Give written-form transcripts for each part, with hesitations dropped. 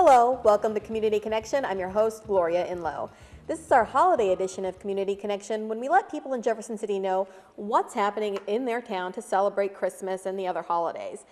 Hello, welcome to Community Connection. I'm your host, Gloria Enloe. This is our holiday edition of Community Connection when we let people in Jefferson City know what's happening in their town to celebrate Christmas and the other holidays.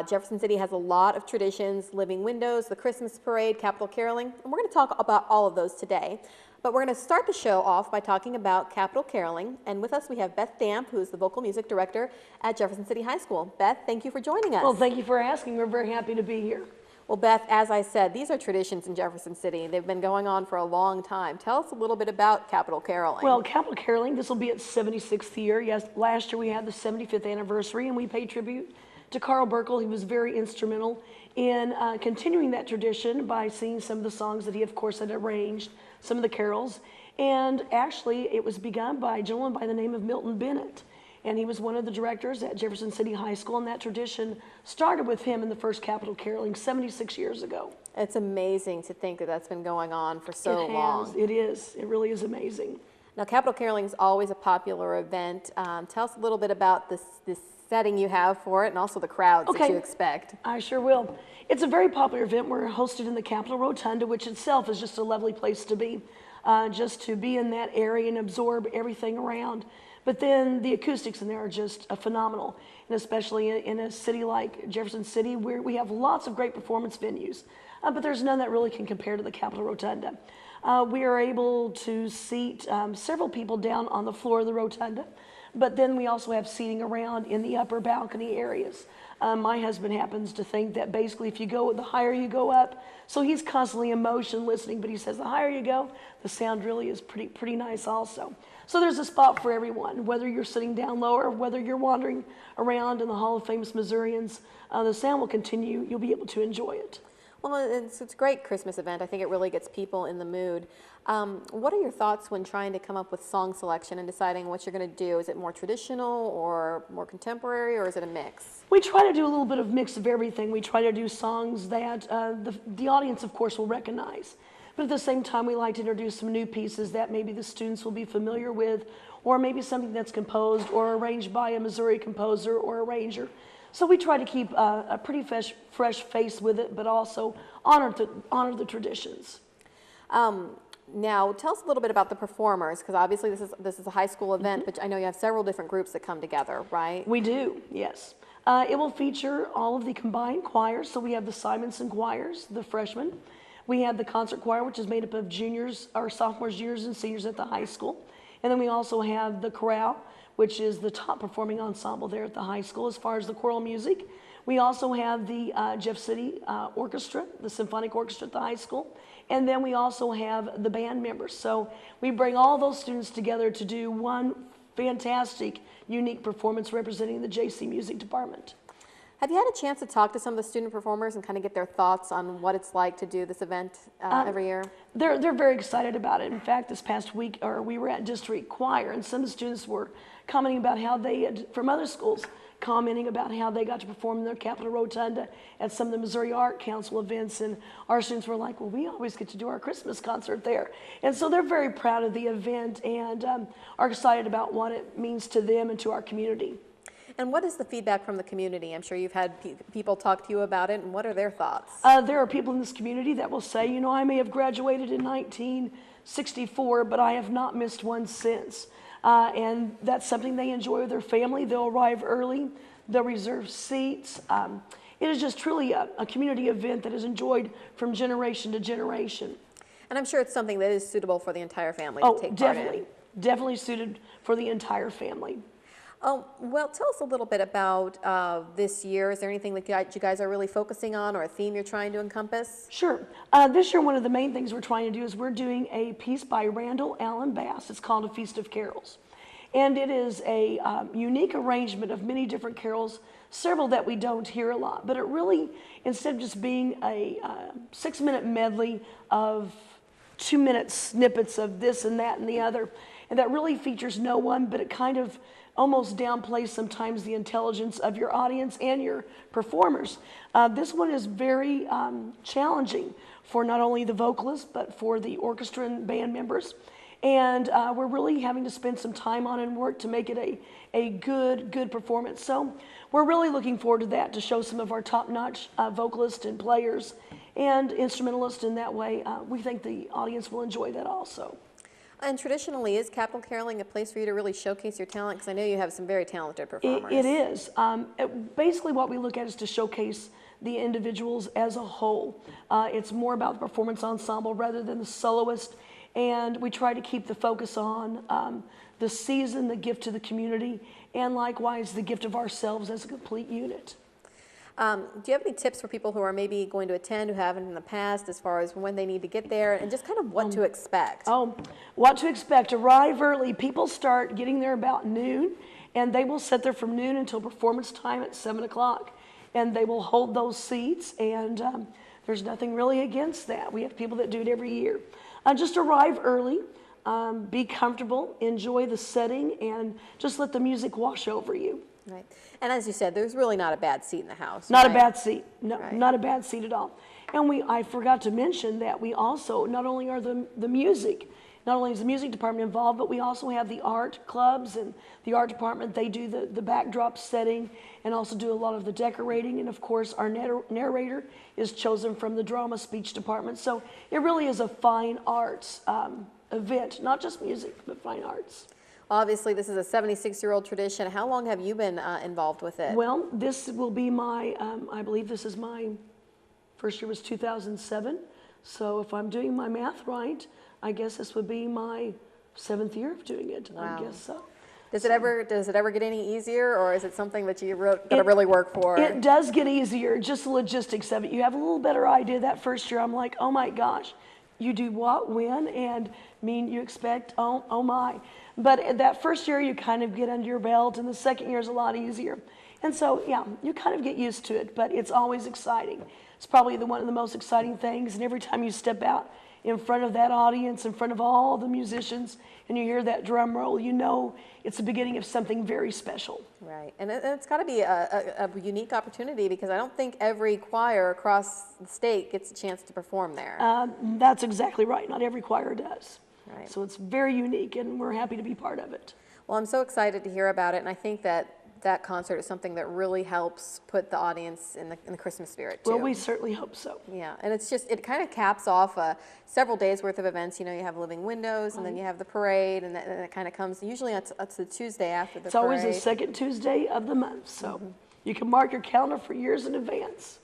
Jefferson City has a lot of traditions, living windows, the Christmas parade, Capitol caroling, and we're going to talk about all of those today. But we're going to start the show off by talking about Capitol caroling, and with us we have Beth Dampf, who is the vocal music director at Jefferson City High School. Beth, thank you for joining us. Well, thank you for asking. We're very happy to be here. Well, Beth, as I said, these are traditions in Jefferson City. They've been going on for a long time. Tell us a little bit about Capitol caroling. Well, Capitol caroling, this will be its 76th year. Yes, last year we had the 75th anniversary, and we paid tribute to Carl Burkle. He was very instrumental in continuing that tradition by singing some of the songs that he, of course, had arranged, some of the carols. And actually, it was begun by a gentleman by the name of Milton Bennett. And he was one of the directors at Jefferson City High School, and that tradition started with him in the first Capitol caroling 76 years ago. It's amazing to think that that's been going on for so long. It is. It really is amazing. Now, Capitol caroling is always a popular event. Tell us a little bit about this setting you have for it and also the crowds that you expect. I sure will. It's a very popular event. We're hosted in the Capitol Rotunda, which itself is just a lovely place to be, just to be in that area and absorb everything around. But then the acoustics in there are just phenomenal, and especially in a city like Jefferson City, where we have lots of great performance venues, but there's none that really can compare to the Capitol Rotunda. We are able to seat several people down on the floor of the rotunda, but then we also have seating around in the upper balcony areas. My husband happens to think that basically if you go, the higher you go up, so he's constantly in motion listening, but he says the higher you go, the sound really is pretty nice also. So there's a spot for everyone, whether you're sitting down lower or whether you're wandering around in the Hall of Famous Missourians, the sound will continue. You'll be able to enjoy it. Well, it's a great Christmas event. I think it really gets people in the mood. What are your thoughts when trying to come up with song selection and deciding what you're going to do? Is it more traditional or more contemporary, or is it a mix? We try to do a little bit of mix of everything. We try to do songs that the audience, of course, will recognize. But at the same time, we like to introduce some new pieces that maybe the students will be familiar with, or maybe something that's composed or arranged by a Missouri composer or arranger. So we try to keep a pretty fresh face with it, but also honor the traditions. Now, tell us a little bit about the performers, because obviously this is a high school event, but I know you have several different groups that come together, right? We do, yes. It will feature all of the combined choirs. So we have the Simonson choirs, the freshmen. We have the concert choir, which is made up of juniors, or sophomores, juniors, and seniors at the high school. And then we also have the chorale, which is the top performing ensemble there at the high school as far as the choral music. We also have the Jeff City Orchestra, the symphonic orchestra at the high school. And then we also have the band members. So we bring all those students together to do one fantastic, unique performance representing the JC Music Department. Have you had a chance to talk to some of the student performers and kind of get their thoughts on what it's like to do this event every year? They're very excited about it. In fact, this past week, we were at district choir, and some of the students were commenting about how they had, from other schools, commenting about how they got to perform in their Capitol Rotunda at some of the Missouri Art Council events, and our students were like, well, we always get to do our Christmas concert there. And so they're very proud of the event and are excited about what it means to them and to our community. And what is the feedback from the community? I'm sure you've had people talk to you about it, and what are their thoughts? There are people in this community that will say, you know, I may have graduated in 1964, but I have not missed one since. And that's something they enjoy with their family. They'll arrive early. They'll reserve seats. It is just truly a community event that is enjoyed from generation to generation. And I'm sure it's something that is suitable for the entire family to take part in. Definitely suited for the entire family. Oh, well, tell us a little bit about this year. Is there anything that you guys are really focusing on, or a theme you're trying to encompass? Sure. This year, one of the main things we're trying to do is we're doing a piece by Randall Allen Bass. It's called A Feast of Carols. And it is a unique arrangement of many different carols, several that we don't hear a lot. But it really, instead of just being a 6-minute medley of 2-minute snippets of this and that and the other, and that really features no one, but it kind of almost downplays sometimes the intelligence of your audience and your performers. This one is very challenging for not only the vocalists, but for the orchestra and band members. And we're really having to spend some time on and work to make it a good performance. So we're really looking forward to that, to show some of our top-notch vocalists and players and instrumentalist in that way. We think the audience will enjoy that also. And traditionally, is Capital Caroling a place for you to really showcase your talent? Because I know you have some very talented performers. It is. Basically, what we look at is to showcase the individuals as a whole. It's more about the performance ensemble rather than the soloist, and we try to keep the focus on the season, the gift to the community, and likewise the gift of ourselves as a complete unit. Do you have any tips for people who are maybe going to attend, who haven't in the past, as far as when they need to get there and just kind of what to expect? What to expect. Arrive early. People start getting there about noon, and they will sit there from noon until performance time at 7 o'clock. And they will hold those seats, and there's nothing really against that. We have people that do it every year. Just arrive early, be comfortable, enjoy the setting, and just let the music wash over you. Right. And as you said, there's really not a bad seat in the house. Not right? a bad seat. No, right. Not a bad seat at all. And I forgot to mention that we also, not only are the music, not only is the music department involved, but we also have the art clubs and the art department. They do the backdrop setting and also do a lot of the decorating. And of course, our narrator is chosen from the drama speech department. So it really is a fine arts event, not just music, but fine arts. Obviously, this is a 76-year-old tradition. How long have you been involved with it? Well, this will be my, I believe this is my first year was 2007. So if I'm doing my math right, I guess this would be my 7th year of doing it. Wow. I guess so. Does it ever get any easier, or is it something that you got to really work for? It does get easier, just the logistics of it. You have a little better idea that first year. I'm like, oh my gosh, you do what, when, and you expect, oh my. But that first year, you kind of get under your belt, and the second year is a lot easier. And so, yeah, you kind of get used to it, but it's always exciting. It's probably one of the most exciting things, and every time you step out in front of that audience, in front of all the musicians, and you hear that drum roll, you know it's the beginning of something very special. Right, and it's got to be a unique opportunity, because I don't think every choir across the state gets a chance to perform there. That's exactly right. Not every choir does. Right. So it's very unique, and we're happy to be part of it. Well, I'm so excited to hear about it, and I think that concert is something that really helps put the audience in the Christmas spirit, too. Well, we certainly hope so. Yeah, and it kind of caps off several days worth of events. You know, you have Living Windows, and then you have the parade, and then it kind of comes, usually it's the Tuesday after the parade. It's always the second Tuesday of the month, so you can mark your calendar for years in advance.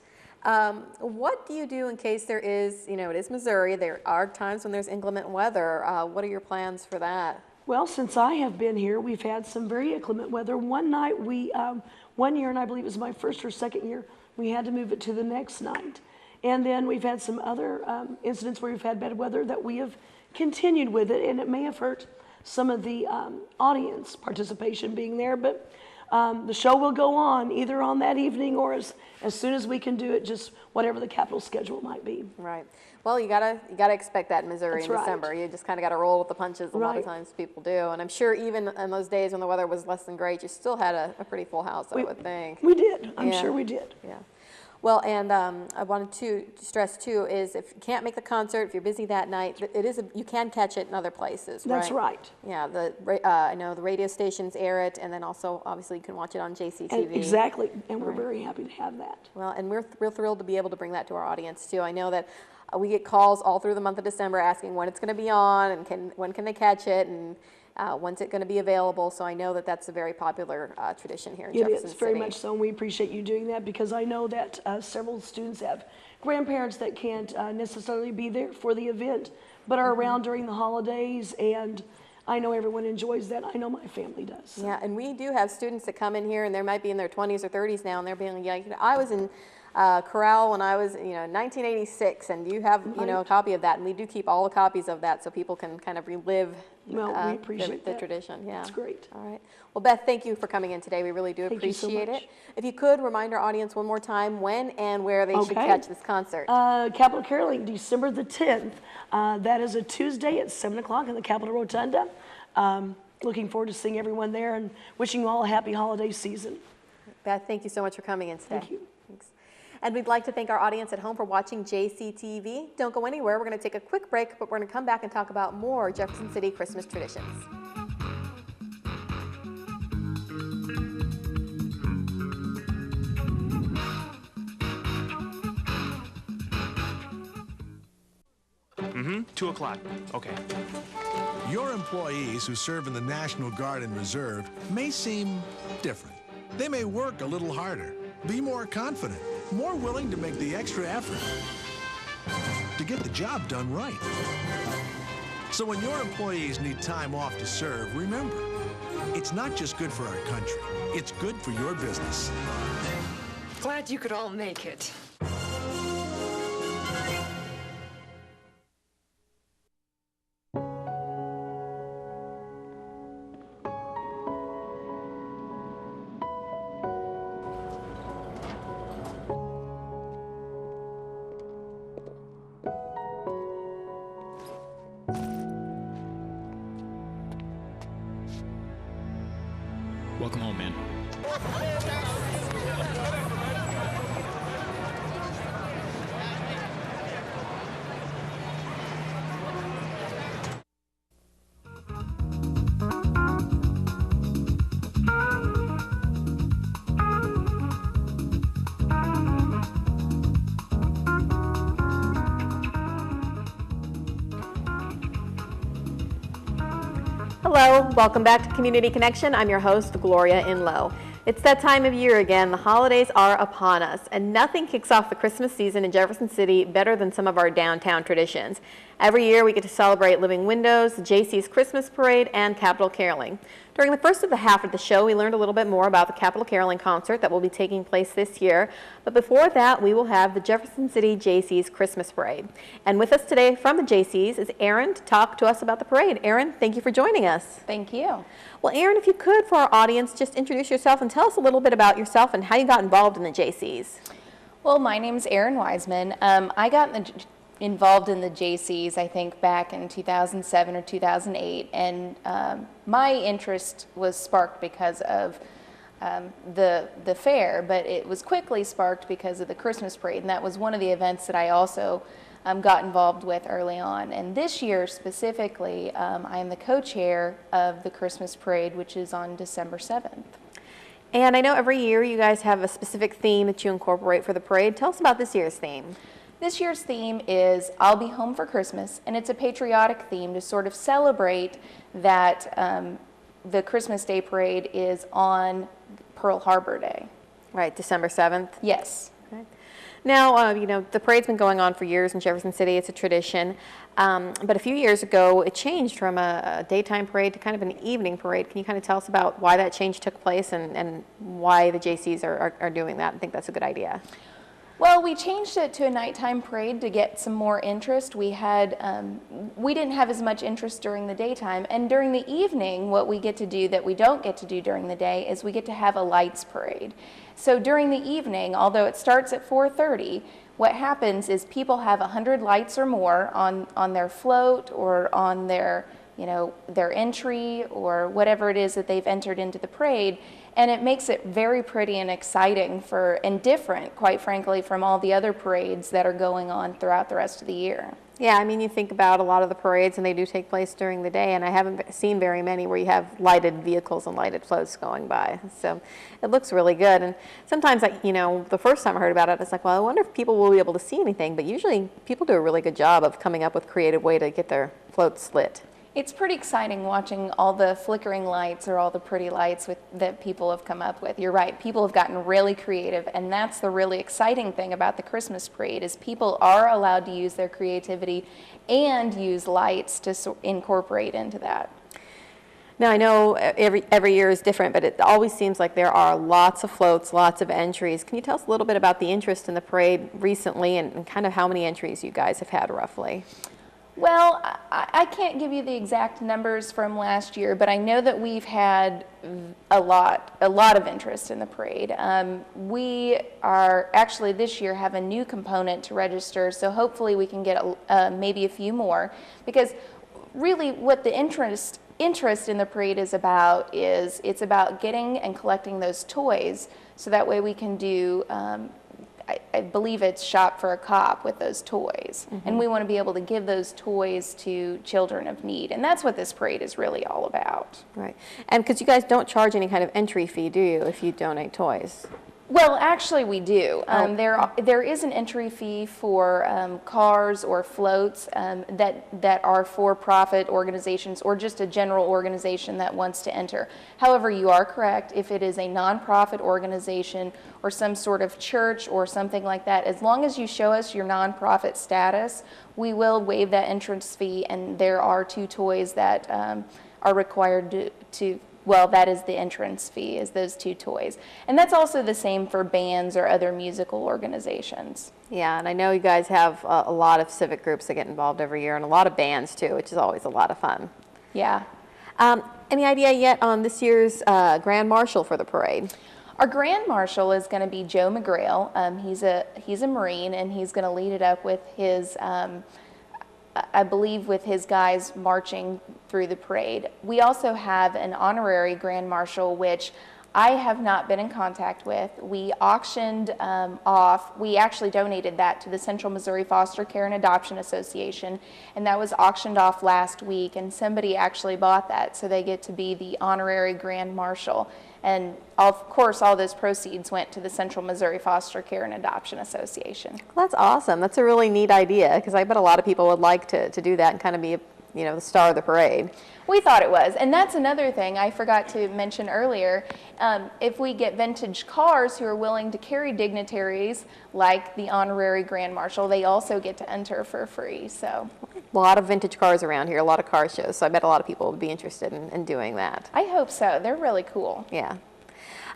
What do you do in case there is, it is Missouri, there are times when there's inclement weather. What are your plans for that? Well, since I have been here, we've had some very inclement weather. One night, one year, and I believe it was my first or second year, we had to move it to the next night. And then we've had some other incidents where we've had bad weather that we have continued with it, and it may have hurt some of the audience participation being there, but the show will go on either on that evening or as soon as we can do it, just whatever the capital schedule might be. Right. Well, you gotta expect that in Missouri That's in December. right. You just kind of got to roll with the punches. A lot of Right. times people do, and I'm sure even in those days when the weather was less than great, you still had a pretty full house. I would think. We did. I'm Yeah. sure we did. Yeah. Well, and I wanted to stress too is if you can't make the concert, if you're busy that night, you can catch it in other places. That's right. Yeah, I know the radio stations air it, and then also obviously you can watch it on JCTV. Exactly, and we're very happy to have that. Well, and we're thrilled to be able to bring that to our audience too. I know that we get calls all through the month of December asking when it's going to be on and when can they catch it, and when's it going to be available. So I know that that's a very popular tradition here in Jefferson City. It is very much so, and we appreciate you doing that, because I know that several students have grandparents that can't necessarily be there for the event, but are around during the holidays, and I know everyone enjoys that. I know my family does. So. Yeah, and we do have students that come in here, and they might be in their 20s or 30s now, and they're being like, I was in Corral when I was, 1986, and you have, a copy of that, and we do keep all the copies of that so people can kind of relive we appreciate the tradition. Yeah, that's great. All right. Well, Beth, thank you for coming in today. We really do Thank you so appreciate much. it. If you could remind our audience one more time when and where they should catch this concert. Capital Caroling, December the 10th. That is a Tuesday at 7 o'clock in the Capitol Rotunda. Looking forward to seeing everyone there and wishing you all a happy holiday season. Beth, thank you so much for coming in today. Thank you. Thanks. And we'd like to thank our audience at home for watching JCTV. Don't go anywhere. We're going to take a quick break, but we're going to come back and talk about more Jefferson City Christmas traditions. Mm-hmm. 2 o'clock. Okay. Your employees who serve in the National Guard and Reserve may seem different. They may work a little harder, be more confident, more willing to make the extra effort to get the job done right. So when your employees need time off to serve, remember, it's not just good for our country, it's good for your business. Glad you could all make it. Welcome home, man. Hello, welcome back to Community Connection. I'm your host, Gloria Enloe. It's that time of year again. The holidays are upon us, and nothing kicks off the Christmas season in Jefferson City better than some of our downtown traditions. Every year we get to celebrate Living Windows, the Jaycees Christmas Parade, and Capitol Caroling. During the first of the half of the show, we learned a little bit more about the Capitol Caroling concert that will be taking place this year. But before that, we will have the Jefferson City Jaycees Christmas Parade. And with us today from the Jaycees is Erin to talk to us about the parade. Erin, thank you for joining us. Thank you. Well, Erin, if you could, for our audience, just introduce yourself and tell us a little bit about yourself and how you got involved in the Jaycees. Well, my name's Erin Wiseman. I got involved in the Jaycees, I think, back in 2007 or 2008, and my interest was sparked because of the fair, but it was quickly sparked because of the Christmas parade, and that was one of the events that I also got involved with early on. And this year specifically, I am the co-chair of the Christmas parade, which is on December 7th. And I know every year you guys have a specific theme that you incorporate for the parade. Tell us about this year's theme. This year's theme is I'll Be Home for Christmas, and it's a patriotic theme to sort of celebrate that the Christmas Day parade is on Pearl Harbor Day. Right, December 7th? Yes. Okay. Now, you know, the parade's been going on for years in Jefferson City. It's a tradition. But a few years ago, it changed from a daytime parade to kind of an evening parade. Can you kind of tell us about why that change took place and why the Jaycees are doing that? I think that's a good idea. Well, we changed it to a nighttime parade to get some more interest. We didn't have as much interest during the daytime, and during the evening, what we get to do that we don't get to do during the day is we get to have a lights parade. So during the evening, although it starts at 4:30, what happens is people have 100 lights or more on their float or on their, you know, their entry or whatever it is that they've entered into the parade. And it makes it very pretty and exciting and different, quite frankly, from all the other parades that are going on throughout the rest of the year. Yeah, I mean, you think about a lot of the parades, and they do take place during the day, and I haven't seen very many where you have lighted vehicles and lighted floats going by. So it looks really good. And sometimes, you know, the first time I heard about it, it's like, well, I wonder if people will be able to see anything. But usually people do a really good job of coming up with a creative way to get their floats lit. It's pretty exciting watching all the flickering lights or all the pretty lights that people have come up with. You're right, people have gotten really creative, and that's the really exciting thing about the Christmas parade is people are allowed to use their creativity and use lights to incorporate into that. Now, I know every year is different, but it always seems like there are lots of floats, lots of entries. Can you tell us a little bit about the interest in the parade recently and kind of how many entries you guys have had roughly? Well, I can't give you the exact numbers from last year, but I know that we've had a lot of interest in the parade. We are actually this year have a new component to register, so hopefully we can get maybe a few more, because really what the interest in the parade is it's about getting and collecting those toys, so that way we can do I believe it's Shop for a Cop with those toys. Mm-hmm. And we want to be able to give those toys to children of need. And that's what this parade is really all about. Right. And because you guys don't charge any kind of entry fee, do you, if you donate toys? Well, actually, we do. There is an entry fee for cars or floats that are for-profit organizations or just a general organization that wants to enter. However, you are correct. If it is a nonprofit organization or some sort of church or something like that, as long as you show us your nonprofit status, we will waive that entrance fee. And there are 2 toys that are required to well, that is the entrance fee, is those 2 toys. And that's also the same for bands or other musical organizations. Yeah, and I know you guys have a lot of civic groups that get involved every year and a lot of bands too, which is always a lot of fun. Yeah. Any idea yet on this year's Grand Marshal for the parade? Our Grand Marshal is going to be Joe McGrail. He's a Marine, and he's going to lead it up with his I believe with his guys marching through the parade. We also have an honorary Grand Marshal, which I have not been in contact with. We auctioned off, we actually donated that to the Central Missouri Foster Care and Adoption Association, and that was auctioned off last week, and somebody actually bought that, so they get to be the honorary Grand Marshal. And of course, all those proceeds went to the Central Missouri Foster Care and Adoption Association. Well, that's awesome. That's a really neat idea, because I bet a lot of people would like to do that and kind of be, the star of the parade. We thought it was, and that's another thing I forgot to mention earlier. If we get vintage cars who are willing to carry dignitaries like the honorary Grand Marshal, they also get to enter for free. So a lot of vintage cars around here, a lot of car shows, so I bet a lot of people would be interested in doing that. I hope so. They're really cool. Yeah.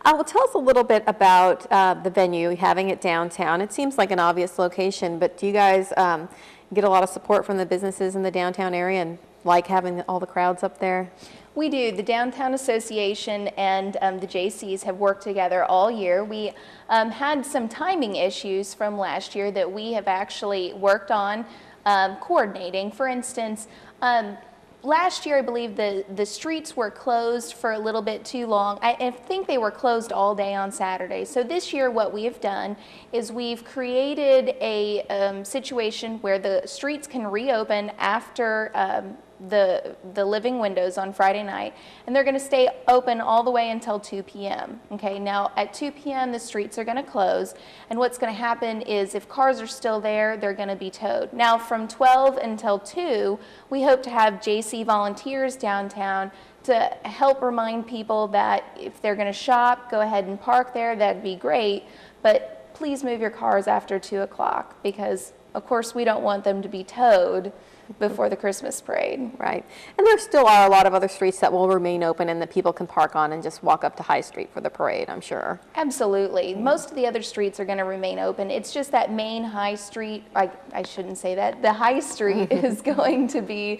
Well, tell us a little bit about the venue, having it downtown. It seems like an obvious location, but do you guys get a lot of support from the businesses in the downtown area and like having all the crowds up there? We do. The Downtown Association and the Jaycees have worked together all year. We had some timing issues from last year that we have actually worked on coordinating. For instance, last year, I believe the streets were closed for a little bit too long. I think they were closed all day on Saturday. So this year, what we have done is we've created a situation where the streets can reopen after the living windows on Friday night, and they're going to stay open all the way until 2 p.m. Okay, now at 2 p.m. the streets are going to close, and what's going to happen is if cars are still there, they're going to be towed. Now from 12 until 2, we hope to have JC volunteers downtown to help remind people that if they're going to shop, go ahead and park there. That'd be great, but please move your cars after 2 o'clock because of course we don't want them to be towed before the Christmas parade. Right. And there still are a lot of other streets that will remain open and that people can park on and just walk up to High Street for the parade, I'm sure. Absolutely. Most of the other streets are going to remain open. It's just that main High Street, I shouldn't say that, the High Street is going to be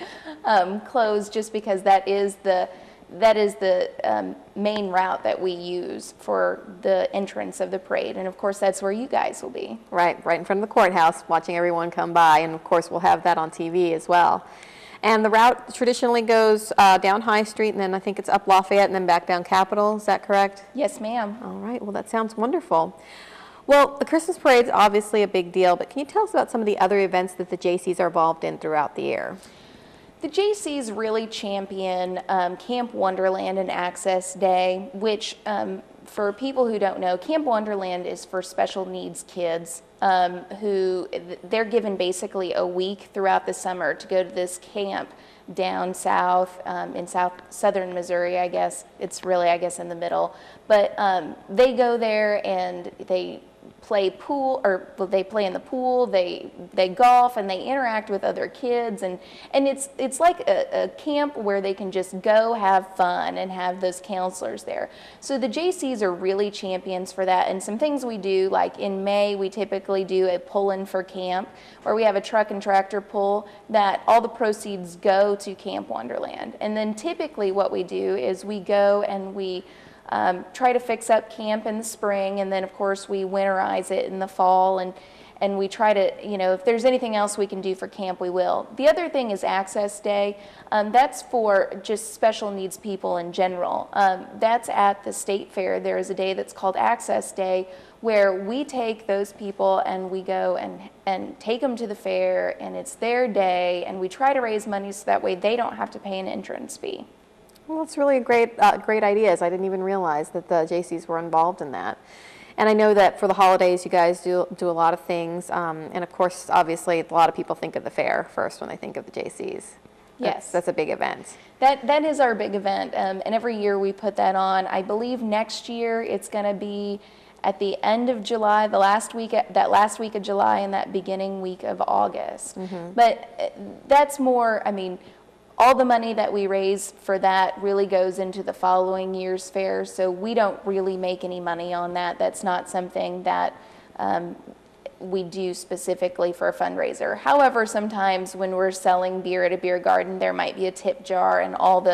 closed just because that is the main route that we use for the entrance of the parade. And of course, that's where you guys will be. Right in front of the courthouse, watching everyone come by. And of course, we'll have that on TV as well. And the route traditionally goes down High Street, and then I think it's up Lafayette and then back down Capitol. Is that correct? Yes, ma'am. All right. Well, that sounds wonderful. Well, the Christmas parade's obviously a big deal, but can you tell us about some of the other events that the Jaycees are involved in throughout the year? The Jaycees really champion Camp Wonderland and Access Day, which for people who don't know, Camp Wonderland is for special needs kids who they're given basically a week throughout the summer to go to this camp down south in southern Missouri, I guess. It's really, I guess, in the middle. But they go there and they play pool, or well, they play in the pool, they golf, and they interact with other kids, and it's like a camp where they can just go have fun and have those counselors there. So the Jaycees are really champions for that, and some things we do, like in May, we typically do a pull-in for camp, where we have a truck and tractor pull that all the proceeds go to Camp Wonderland. And then typically what we do is we go and we try to fix up camp in the spring, and then of course we winterize it in the fall, and we try to, if there's anything else we can do for camp, we will. The other thing is Access Day. That's for just special needs people in general. That's at the State Fair. There is a day that's called Access Day where we take those people and we go and take them to the fair, and it's their day, and we try to raise money so that way they don't have to pay an entrance fee. Well, it's really a great ideas. I didn't even realize that the Jaycees were involved in that. And I know that for the holidays, you guys do a lot of things. And of course, obviously, a lot of people think of the fair first when they think of the Jaycees. Yes. That's a big event. That is our big event, and every year we put that on. I believe next year it's going to be at the end of July, that last week of July and that beginning week of August. But that's more, I mean, all the money that we raise for that really goes into the following year's fair, so we don't really make any money on that. That's not something that we do specifically for a fundraiser. However, sometimes when we're selling beer at a beer garden, there might be a tip jar, and all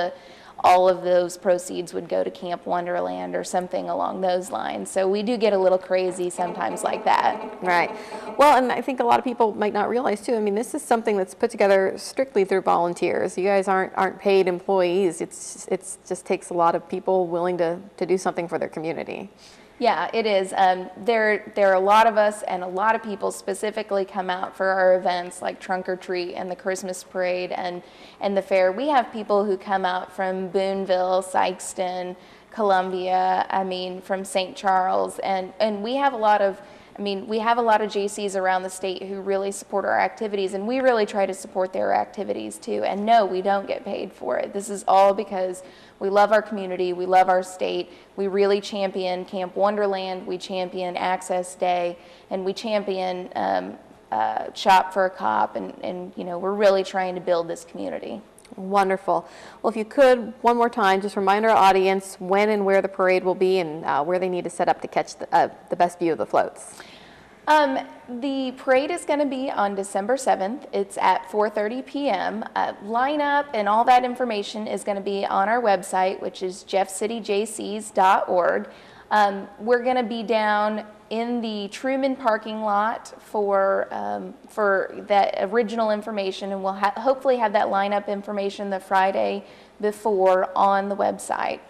of those proceeds would go to Camp Wonderland or something along those lines. So we do get a little crazy sometimes like that. Right. Well, and I think a lot of people might not realize too, I mean, this is something that's put together strictly through volunteers. You guys aren't paid employees. It's just takes a lot of people willing to do something for their community. Yeah, it is. There are a lot of us, and a lot of people specifically come out for our events like Trunk or Treat and the Christmas Parade and the fair. We have people who come out from Boonville, Sykeston, Columbia, I mean, from St. Charles, and we have a lot of Jaycees around the state who really support our activities, and we really try to support their activities too. And no, we don't get paid for it. This is all because we love our community, we love our state, we really champion Camp Wonderland, we champion Access Day, and we champion Shop for a Cop, and you know, we're really trying to build this community. Wonderful. Well, if you could, one more time, just remind our audience when and where the parade will be and where they need to set up to catch the best view of the floats. The parade is going to be on December 7th. It's at 4:30 p.m. Lineup and all that information is going to be on our website, which is jeffcityjaycees.org. We're going to be down in the Truman parking lot for that original information, and we'll hopefully have that lineup information the Friday before on the website.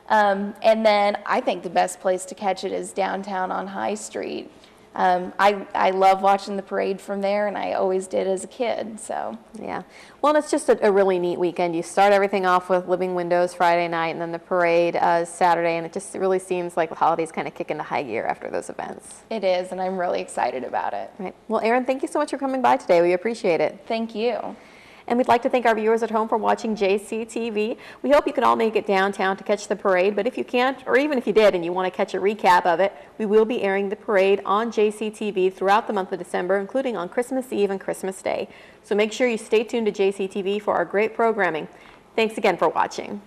And then I think the best place to catch it is downtown on High Street. I love watching the parade from there, and I always did as a kid. So yeah, well, and it's just a really neat weekend. You start everything off with Living Windows Friday night, and then the parade is Saturday, and it just really seems like the holidays kind of kick into high gear after those events. It is, and I'm really excited about it. Right. Well, Erin, thank you so much for coming by today. We appreciate it. Thank you. And we'd like to thank our viewers at home for watching JCTV. We hope you can all make it downtown to catch the parade, but if you can't, or even if you did and you want to catch a recap of it, we will be airing the parade on JCTV throughout the month of December, including on Christmas Eve and Christmas Day. So make sure you stay tuned to JCTV for our great programming. Thanks again for watching.